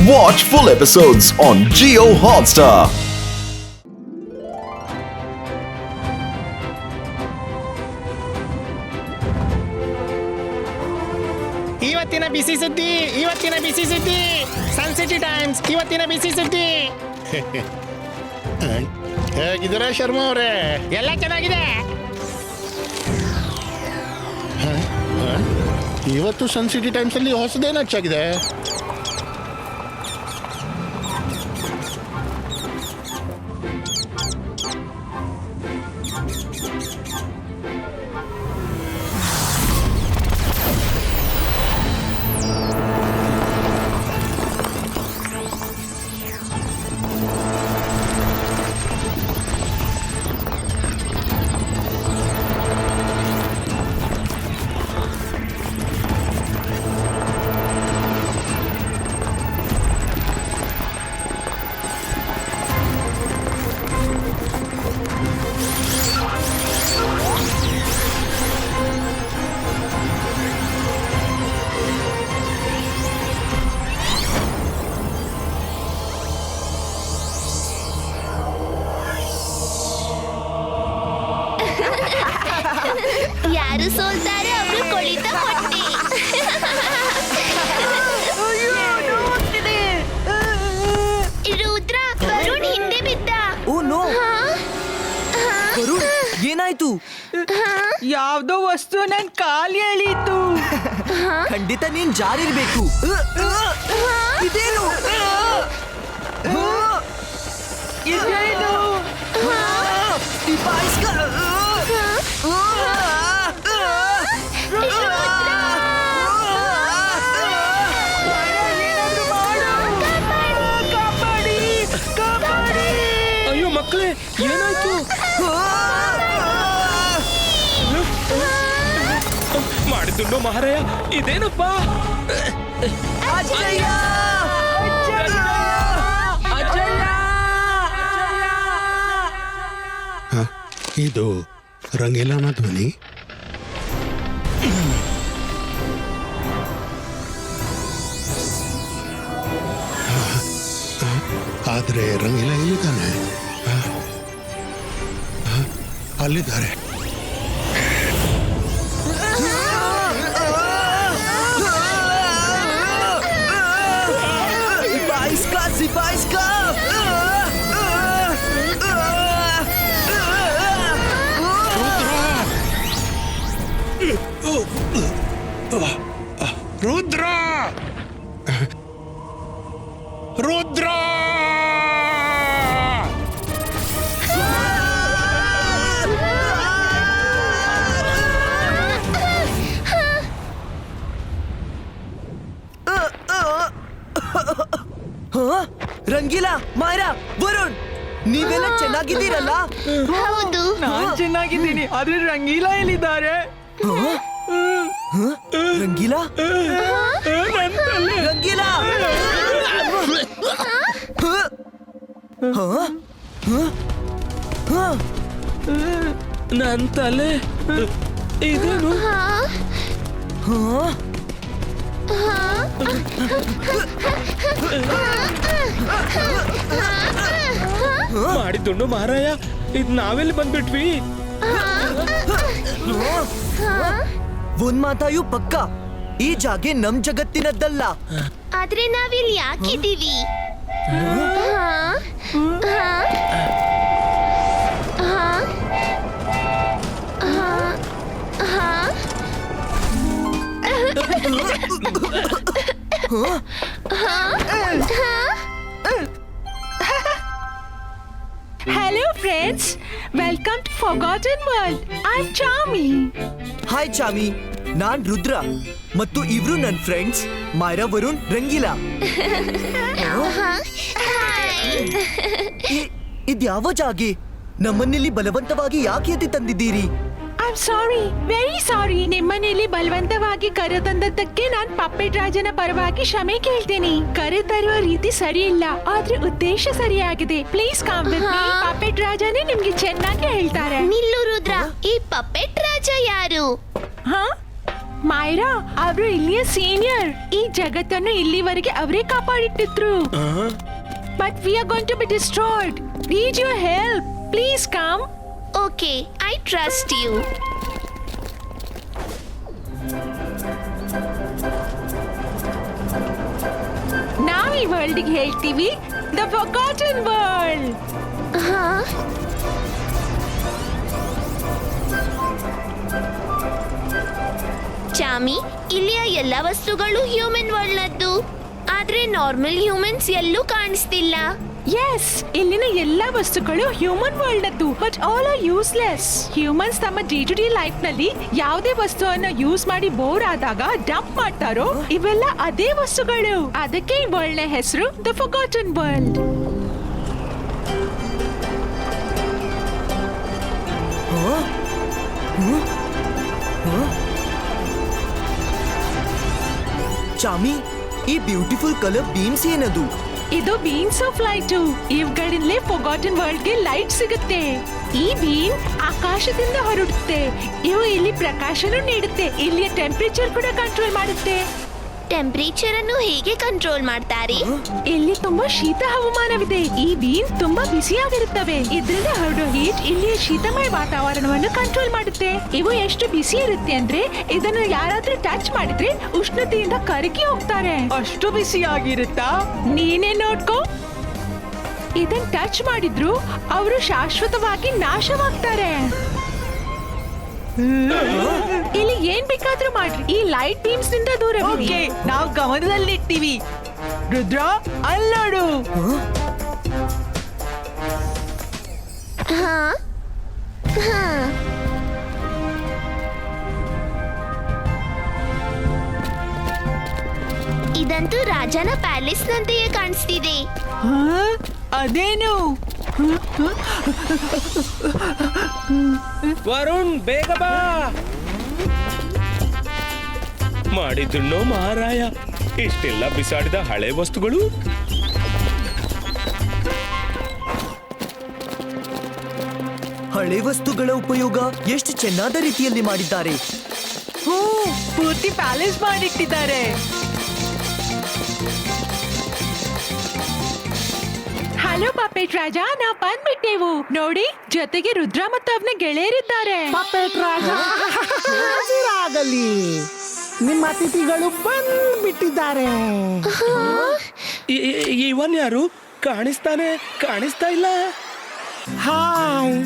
Watch full episodes on Jio Hotstar. ಇವತ್ತಿನ ಬಿಸಿ ಸುದ್ದಿ ಸನ್ city times ಇವತ್ತಿನ ಬಿಸಿ ಸುದ್ದಿ. ಹೇಗಿದ್ದೀರಾ ಶರ್ಮಾ ಅವರೇ? ಎಲ್ಲ ಚೆನ್ನಾಗಿದೆ. ಇವತ್ತು ಸನ್ ಸಿಟಿ ಟೈಮ್ಸ್ ಅಲ್ಲಿ ಹೊಸದೇನು ಹೆಚ್ಚಾಗಿದೆ? ಯಾರು ಸೋಲ್ತಾರೆ ಅವರು ಕೊಳಿತ ಹೊಟ್ಟಿ. ರುದ್ರ ವರುಣ್ ಹಿಂದೆ ಬಿದ್ದ. ಓ ನೋ ವರುಣ್, ಏನಾಯ್ತು? ಯಾವ್ದೋ ವಸ್ತು ನನ್ ಕಾಲ್ ಎಳೀತು. ಖಂಡಿತ ನೀನ್ ಜಾರಿರ್ಬೇಕು. ಇದೇನು? ಇದೇನು? ಅಯ್ಯೋ ಮಕ್ಕಳೇ, ಏನಾಯ್ತು? ಮಾಡಿದ್ದುಂಡು ಮಹಾರಾಯ, ಇದೇನಪ್ಪ? ಇದು ರಂಗೀಲನ ಧ್ವನಿ. ಆದ್ರೆ ರಂಗೀಲ ಎಲ್ಲಿದ್ದಾನೆ? ಅಲ್ಲಿದ್ದಾರೆ. ರುದ್ರ ರುದ್ರ ರಂಗೀಲಾ, ಮಾಯರಾ, ವರುಣ್, ನೀವೆಲ್ಲ ಚೆನ್ನಾಗಿದ್ದೀರಲ್ಲ? ಹೌದು. ನಾನ್ ಚೆನ್ನಾಗಿದ್ದೀನಿ, ಆದ್ರೆ ರಂಗೀಲಾ ಎಲ್ಲಿದ್ದಾರೆ? ರಂಗೀಲಾ, ರಂಗೀಲಾ, ನನ್ ತಲೆ ಇದೇನು? ಮಾಡಿದ್ದುಂಡು ಮಹಾರಾಯ, ಇದ್ ನಾವೆಲ್ಲಿ ಬಂದ್ಬಿಟ್ವಿ? ಒಂದ್ ಮಾತಾಯು ಪಕ್ಕ, ಈ ಜಾಗೆ ನಮ್ ಜಗತ್ತಿನದ್ದಲ್ಲ. ಆದ್ರೆ ನಾವಿಲ್ಲಿ ಯಾಕಿದ್ದೀವಿ? Hello friends, welcome to Forgotten World. I'm Chami. Hi Chami, ನಾನ್ ರುದ್ರ ಮತ್ತು ಇವ್ರು ನನ್ ಫ್ರೆಂಡ್ಸ್ ಮಾಯರಾ, ವರುಣ್, ರಂಗೀಲಾ. ಇದ್ಯಾವ ಜಾಗೆ? ನಮ್ಮನ್ನಿಲ್ಲಿ ಬಲವಂತವಾಗಿ ಯಾಕೆ ಎತ್ತಿ ತಂದಿದ್ದೀರಿ? I'm sorry, very sorry. ನಿಮ್ಮನೇಲಿ ಬಲವಂತವಾಗಿ ಕರೆತಂದದ್ದಕ್ಕೆ ನಾನ್ ಪಪ್ಪೆಟ್ ರಾಜನ ಪರವಾಗಿ ಕ್ಷಮೆ ಕೇಳ್ತೀನಿ. ಕರೆತರುವ ರೀತಿ ಸರಿ ಇಲ್ಲ, ಆದ್ರೆ ಉದ್ದೇಶ ಸರಿಯಾಗಿದೆ. Please come with me. Puppet ರಾಜನೇ ನಿಮ್ಗೆ ಚೆನ್ನಾಗಿ ಹೇಳ್ತಾರೆ. ನಿಲ್ಲು ರುದ್ರ, ಈ ಪಪ್ಪೆಟ್ ರಾಜ ಯಾರು? ಹಾ, ಮೈರಾ ಅವರು ಇಲ್ಲಿಯ ಸೀನಿಯರ್. ಈ ಜಗತ್ತನ್ನು ಇಲ್ಲಿವರೆಗೆ ಅವರೇ ಕಾಪಾಡಿಟ್ಟಿದ್ರು. But we are going to be destroyed. Need your help. Please come. Okay, I trust you. ನಾವು ಈ ವರ್ಲ್ಡ್ಗೆ ಹೇಳ್ತೀವಿ ದ ಫರ್ಗಾಟನ್ ವರ್ಲ್ಡ್. ಹಾ, ಚಾಮಿ, ಇಲ್ಲಿಯ ಎಲ್ಲ ವಸ್ತುಗಳು ಹ್ಯೂಮನ್ ವರ್ಲ್ಡ್ನದ್ದು. ಆದ್ರೆ ನಾರ್ಮಲ್ ಹ್ಯೂಮನ್ಸ್ ಎಲ್ಲೂ ಕಾಣಿಸ್ತಿಲ್ಲ. ಎಸ್, ಇಲ್ಲಿನ ಎಲ್ಲಾ ವಸ್ತುಗಳು ಹ್ಯೂಮನ್ ವರ್ಲ್ಡ್ ಅದ್ದು. But all are useless. Humans ತಮ್ಮ ಡೇ ಟು ಡೇ ಲೈಫ್ ನಲ್ಲಿ ಯಾವುದೇ ವಸ್ತುವನ್ನ ಯೂಸ್ ಮಾಡಿ ಬೋರ್ ಆದಾಗ ಡಂಪ್ ಮಾಡ್ತಾರೋ ಇವೆಲ್ಲ ಅದೇ ವಸ್ತುಗಳು. ಅದಕ್ಕೆ ಈ ವರ್ಲ್ಡ್ ನ ಹೆಸರು ದ ಫರ್ಗಾಟನ್ ವರ್ಲ್ಡ್. ಚಾಮಿ, ಈ ಬ್ಯೂಟಿಫುಲ್ ಕಲರ್ ಬೀಮ್ಸ್ ಏನದು? ಇದು ಬೀಮ್ಸ್ ಆಫ್ ಲೈಟ್. ಇವುಗಳಿಂದಲೇ ಫರ್ಗಾಟನ್ ವರ್ಲ್ಡ್ ಗೆ ಲೈಟ್ ಸಿಗುತ್ತೆ. ಈ ಬೀಮ್ ಆಕಾಶದಿಂದ ಹೊರಡುತ್ತೆ. ಇವು ಇಲ್ಲಿ ಪ್ರಕಾಶನೂ ನೀಡುತ್ತೆ. ಇಲ್ಲಿಯ ಟೆಂಪರೇಚರ್ ಕೂಡ ಕಂಟ್ರೋಲ್ ಮಾಡುತ್ತೆ. ಟೆಂಪರೇಚರ್ ಅನ್ನು ಹೇಗೆ ಕಂಟ್ರೋಲ್ ಮಾಡ್ತಾರೆ? ಇಲ್ಲಿ ತುಂಬಾ ಶೀತ ಹವಾಮಾನವಿದೆ. ಈ ಬೀಮ್ ತುಂಬಾ ಬಿಸಿಯಾಗಿರುತ್ತವೆ. ಇದರಿಂದ ಹೊರಡೋ ಹೀಟ್ ಇಲ್ಲಿಯ ಶೀತಮಯ ವಾತಾವರಣವನ್ನು ಕಂಟ್ರೋಲ್ ಮಾಡುತ್ತೆ. ಇವು ಎಷ್ಟು ಬಿಸಿ ಇರುತ್ತೆ ಅಂದ್ರೆ ಇದನ್ನು ಯಾರಾದ್ರೂ ಟಚ್ ಮಾಡಿದ್ರೆ ಉಷ್ಣತೆಯಿಂದ ಕರಗಿ ಹೋಗ್ತಾರೆ. ಅಷ್ಟು ಬಿಸಿಯಾಗಿರುತ್ತಾ? ನೀನೇ ನೋಡ್ಕೋ. ಇದನ್ನ ಟಚ್ ಮಾಡಿದ್ರು ಅವರು ಶಾಶ್ವತವಾಗಿ ನಾಶವಾಗ್ತಾರೆ. ಇಲ್ಲಿ ಏನ್ ಬೇಕಾದ್ರೂ ಮಾಡ್ರಿ, ಈ ಲೈಟ್ ಬೀಮ್ಸ್ ನಿಂದ ದೂರ ಓಕೆ, ನಾವು ಗಮನದಲ್ಲಿರ್ತೀವಿ. ರುದ್ರ, ಅಲ್ಲೋಡು. ಹಾ ಹಾ, ಇದಂತೂ ರಾಜನ ಪ್ಯಾಲೇಸ್ ನಂತೆಯೇ ಕಾಣಿಸ್ತಿದೆ. ಅದೇನು? ವರುಣ್, ಬೇಗ ಬಾ. ಮಾಡಿದ್ದುಣ್ಣೋ ಮಹಾರಾಯ, ಇಷ್ಟೆಲ್ಲ ಬಿಸಾಡಿದ ಹಳೆ ವಸ್ತುಗಳು. ಹಳೆ ವಸ್ತುಗಳ ಉಪಯೋಗ ಎಷ್ಟು ಚೆನ್ನಾದ ರೀತಿಯಲ್ಲಿ ಮಾಡಿದ್ದಾರೆ. ಪೂರ್ತಿ ಪ್ಯಾಲೇಸ್ ಮಾಡಿಟ್ಟಿದ್ದಾರೆ. ಹಲೋ ಪಪೆಟ್ ರಾಜ, ನಾವ್ ಬಂದ್ಬಿಟ್ಟೆವು. ನೋಡಿ, ಜೊತೆಗೆ ರುದ್ರ ಮತ್ತು ಅವನ ಗೆಳೆಯರಿದ್ದಾರೆ. ಪಪೆಟ್ ರಾಜ ಆಗಲಿ, ನಿಮ್ಮ ಅತಿಥಿಗಳು ಬಂದ್ಬಿಟ್ಟಿದ್ದಾರೆ. ಇವನ್ ಯಾರು? ಕಾಣಿಸ್ತಾ ಇಲ್ಲ. Hi,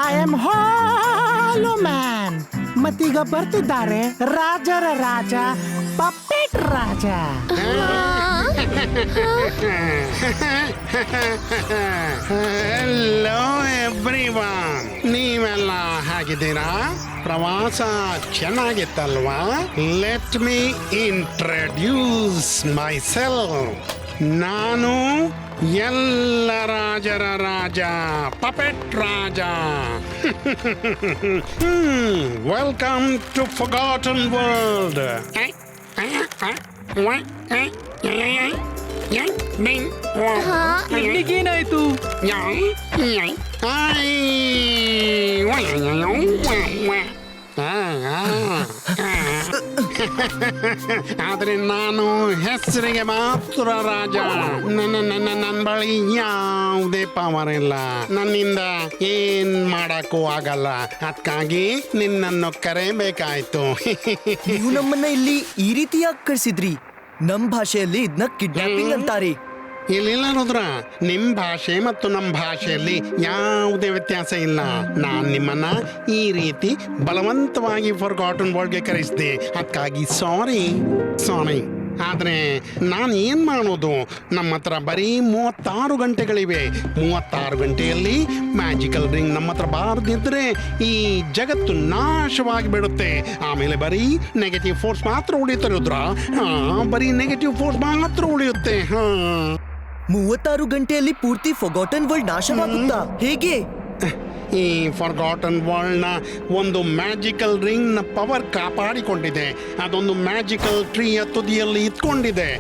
I am hollow man. ಮತ್ತೀಗ ಬರ್ತಿದ್ದಾರೆ ರಾಜರ ರಾಜ ಪಪೆಟ್ ರಾಜ. ಹೆಲೋ ಎವ್ರಿವನ್, ನೀವೆಲ್ಲ ಹೇಗಿದ್ದೀರಾ? ಪ್ರವಾಸ ಚೆನ್ನಾಗಿತ್ತಲ್ವಾ? Let me introduce myself. ನಾನು ಎಲ್ಲ ರಾಜರ ರಾಜ, puppet Raja. Welcome to forgotten world. ನಿನಗೇನಾಯ್ತು? ಆದ್ರೆ ನಾನು ಹೆಸರಿಗೆ ಮಾತ್ರ ರಾಜ. ನನ್ನ ಬಳಿ ಯಾವುದೇ ಪವರ್ ಇಲ್ಲ. ನನ್ನಿಂದ ಏನ್ ಮಾಡಕ್ಕೂ ಆಗಲ್ಲ. ಅದಕ್ಕಾಗಿ ನಿನ್ನನ್ನು ಕರೆಯಬೇಕಾಯ್ತು. ನೀವು ನಮ್ಮನ್ನ ಇಲ್ಲಿ ಈ ರೀತಿಯಾಗಿ ಕಳ್ಸಿದ್ರಿ. ನಮ್ ಭಾಷೆಯಲ್ಲಿ ಇದನ್ನ ಕಿಡ್ನಾಪಿಂಗ್ ಅಂತಾರೆ. ಇಲ್ಲ ರುದ್ರ, ನಿಮ್ ಭಾಷೆ ಮತ್ತು ನಮ್ಮ ಭಾಷೆಯಲ್ಲಿ ಯಾವುದೇ ವ್ಯತ್ಯಾಸ ಇಲ್ಲ. ನಾನ್ ನಿಮ್ಮನ್ನ ಈ ರೀತಿ ಬಲವಂತವಾಗಿ ಫರ್ಗಾಟನ್ ವರ್ಲ್ಡ್ಗೆ ಕರೆಸಿದೆ. ಅದಕ್ಕಾಗಿ ಸಾರಿ. ಆದ್ರೆ ನಾನು ಏನ್ ಮಾಡೋದು? ನಮ್ಮ ಹತ್ರ ಬರೀ 36 ಗಂಟೆಗಳಿವೆ. 36 ಗಂಟೆಯಲ್ಲಿ ಮ್ಯಾಜಿಕಲ್ ರಿಂಗ್ ನಮ್ಮ ಹತ್ರ ಬಾರದಿದ್ರೆ ಈ ಜಗತ್ತು ನಾಶವಾಗಿ ಬಿಡುತ್ತೆ. ಆಮೇಲೆ ಬರೀ ನೆಗೆಟಿವ್ ಫೋರ್ಸ್ ಮಾತ್ರ ಉಳಿಯುತ್ತೆ ರುದ್ರ. ಬರೀ ನೆಗೆಟಿವ್ ಫೋರ್ಸ್ ಮಾತ್ರ ಉಳಿಯುತ್ತೆ. 36 ಗಂಟೆಯಲ್ಲಿ ಪೂರ್ತಿ ಫರ್ಗಾಟನ್ ವರ್ಲ್ಡ್ ನಾಶವಾಗುತ್ತಾ? ಹೇಗೆ? ಈ ಫರ್ಗಾಟನ್ ವರ್ಲ್ಡ್ನ ಒಂದು ಮ್ಯಾಜಿಕಲ್ ರಿಂಗ್ನ ಪವರ್ ಕಾಪಾಡಿಕೊಂಡಿದೆ. ಅದೊಂದು ಮ್ಯಾಜಿಕಲ್ ಟ್ರೀಯ ತುದಿಯಲ್ಲಿ ಇತ್ಕೊಂಡಿದೆ.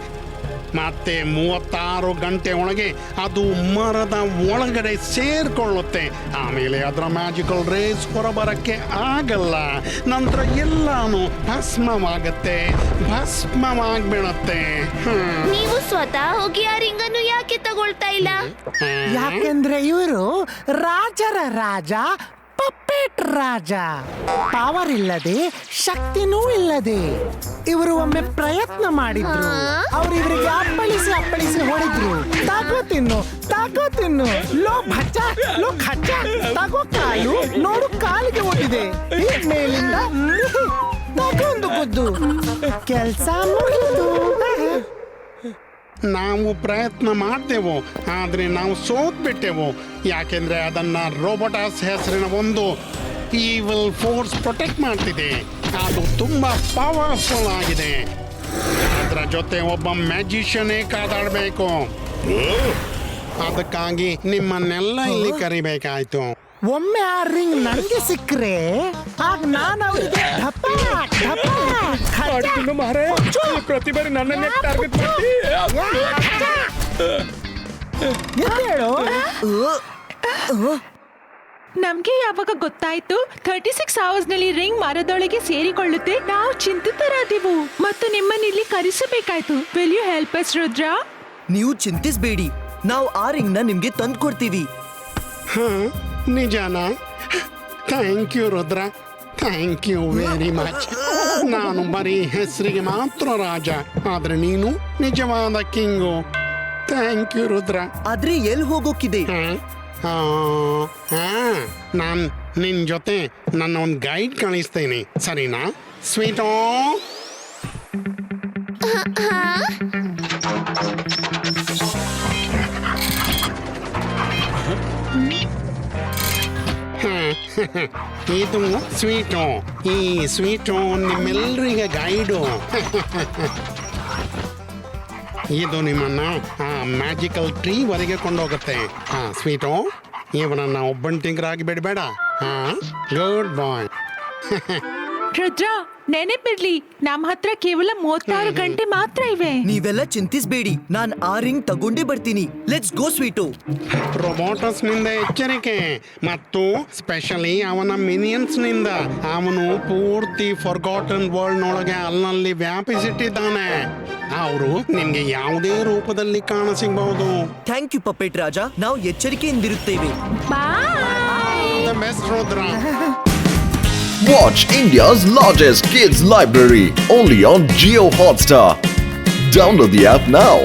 ಮತ್ತೆ 36 ಗಂಟೆ ಒಳಗೆ ಅದು ಮರದ ಒಳಗಡೆ ಸೇರ್ಕೊಳ್ಳುತ್ತೆ. ಆಮೇಲೆ ಅದರ ಮ್ಯಾಜಿಕಲ್ ರೇಸ್ ಹೊರಬರಕ್ಕೆ ಆಗಲ್ಲ. ನಂತರ ಎಲ್ಲಾನು ಭಸ್ಮವಾಗತ್ತೆ, ಭಸ್ಮವಾಗ್ಬಿಡತ್ತೆ. ನೀವು ಸ್ವತಃ ಹೋಗಿ ಆ ರಿಂಗನ್ನು ಯಾಕೆ ತಗೊಳ್ತಾ ಇಲ್ಲ? ಯಾಕೆಂದ್ರೆ ಇವರು ರಾಜರ ರಾಜ, ಪಪ್ಪೆಟ್ ರಾಜ. ಪವರ್ ಇಲ್ಲದೆ, ಶಕ್ತಿನೂ ಇಲ್ಲದೆ ಇವರು ಒಮ್ಮೆ ಪ್ರಯತ್ನ ಮಾಡಿದ್ರು. ಅವ್ರು ಇವರಿಗೆ ಅಪ್ಪಳಿಸಿ ಹೊಡೆದ್ರು. ತಗೋ ತಿನ್ನು ಲೋ ಭಚ್ಚ, ಲೋ ಖಚ್ಚ, ತಗೋ ಕಾಲು, ನೋಡು ಕಾಲಿಗೆ ಒಟ್ಟಿದೆ. ಈ ಮೇಲಿಂದ ತಗೊಂಡು ಗುದ್ದು. ಕೆಲ್ಸ ಮುಗಿದು. ನಾವು ಪ್ರಯತ್ನ ಮಾಡ್ದೆವು, ಆದರೆ ನಾವು ಸೋತ್ಬಿಟ್ಟೆವು. ಯಾಕೆಂದ್ರೆ ಅದನ್ನ ರೋಬೋಟಾಸ್ ಹೆಸರಿನ ಒಂದು ಈವಿಲ್ ಫೋರ್ಸ್ ಪ್ರೊಟೆಕ್ಟ್ ಮಾಡ್ತಿದೆ. ಅದು ತುಂಬಾ ಪವರ್ಫುಲ್ ಆಗಿದೆ. ಅದರ ಜೊತೆ ಒಬ್ಬ ಮ್ಯಾಜಿಷಿಯನ್ನೇ ಕಾದಾಡಬೇಕು. ಅದಕ್ಕಾಗಿ ನಿಮ್ಮನ್ನೆಲ್ಲ ಇಲ್ಲಿ ಕರಿಬೇಕಾಯ್ತು. ಒಮ್ಮೆ ಆ ರಿಂಗ್ ನನಗೆ ಸಿಕ್ಕರೆ ಆಗ ನಾನು ಅವರಿಗೆ ಮಾಡಿದ್ನು ಮಾರಾಯ, ಪ್ರತಿ ಬಾರಿ ನನ್ನನ್ನೇ ಟಾರ್ಗೆಟ್ ಮಾಡಿ. ನಮ್ಗೆ ಯಾವಾಗ ಗೊತ್ತಾಯ್ತು 36 hours ನಲ್ಲಿ ರಿಂಗ್ ಮರದೊಳಗೆ ಸೇರಿಕೊಳ್ಳುತ್ತೆ, ನಾವು ಚಿಂತಿತರಾದೆವು ಮತ್ತು ನಿಮ್ಮನ್ನ ಇಲ್ಲಿ ಕರೆಸಬೇಕಾಯ್ತು. Will you help us Rudra? ನೀವು ಚಿಂತಿಸಬೇಡಿ, ನಾವು ಆ ರಿಂಗ್ ನ ನಿಮ್ಗೆ ತಂದು ಕೊಡ್ತೀವಿ. ನಿಜಾನಾ? Thank you Rudra, thank you very much. ನಾನು ಬರೀ ಹೆಸರಿಗೆ ಮಾತ್ರ ರಾಜ, ಆದ್ರೆ ನೀನು ನಿಜವಾದ ಕಿಂಗು. Thank you Rudra. ಆದ್ರೆ ಎಲ್ಲಿ ಹೋಗೋಕಿದೆ? ನಾನು ನಿನ್ ಜೊತೆ ನನ್ನ ಒಂದು ಗೈಡ್ ಕಳಿಸ್ತೇನೆ, ಸರಿನಾ ಸ್ವೀಟೋ? ಇದು ಸ್ವೀಟು. ಈ ಸ್ವೀಟು ನಿಮ್ಮೆಲ್ಲರಿಗೆ ಗೈಡು. ಇದು ನಿಮ್ಮನ್ನ ಆ ಮ್ಯಾಜಿಕಲ್ ಟ್ರೀ ವರೆಗೆ ಕೊಂಡೋಗುತ್ತೆ. ಸ್ವೀಟು, ಇವನನ್ನ ಒಬ್ಬಂಟಿಗರಾಗಿ ಬಿಡಬೇಡ. ಗುಡ್ ಬಾಯ್. ರುದ್ರ, ನೆನಪಿರ್ಲಿ, ನಮ್ಮ ಹತ್ರ ಕೇವಲ 36 ಗಂಟೆ ಮಾತ್ರ ಇವೆ. ನೀವೆಲ್ಲ ಚಿಂತಿಸಬೇಡಿ, ನಾನ್ ಆ ರಿಂಗ್ ತಗೊಂಡೇ ಬರ್ತೀನಿ. Let's go sweet. ರೊಬೋಟಸ್ ನಿಂದ ಎಚ್ಚರಿಕೆ, ಮತ್ತು ಸ್ಪೆಷಲಿ ಅವನ ಮಿನಿಯನ್ಸ್ ನಿಂದ. ಅವನು ಪೂರ್ತಿ ಫಾರ್ಗಾಟನ್ ವರ್ಲ್ಡ್ ನೊಳಗೆ ಅಲ್ಲಲ್ಲಿ ವ್ಯಾಪಿಸಿಟ್ಟಿದ್ದಾನೆ. ಅವರು ನಿಮ್ಗೆ ಯಾವುದೇ ರೂಪದಲ್ಲಿ ಕಾಣಸಿಗಬಹುದು. ಥ್ಯಾಂಕ್ ಯು ಪಪ್ಪೆಟ್ ರಾಜ, ನಾವು ಎಚ್ಚರಿಕೆಯಿಂದಿರುತ್ತೇವೆ. The best Rudra. Watch India's largest kids library only on Jio Hotstar. Download the app now.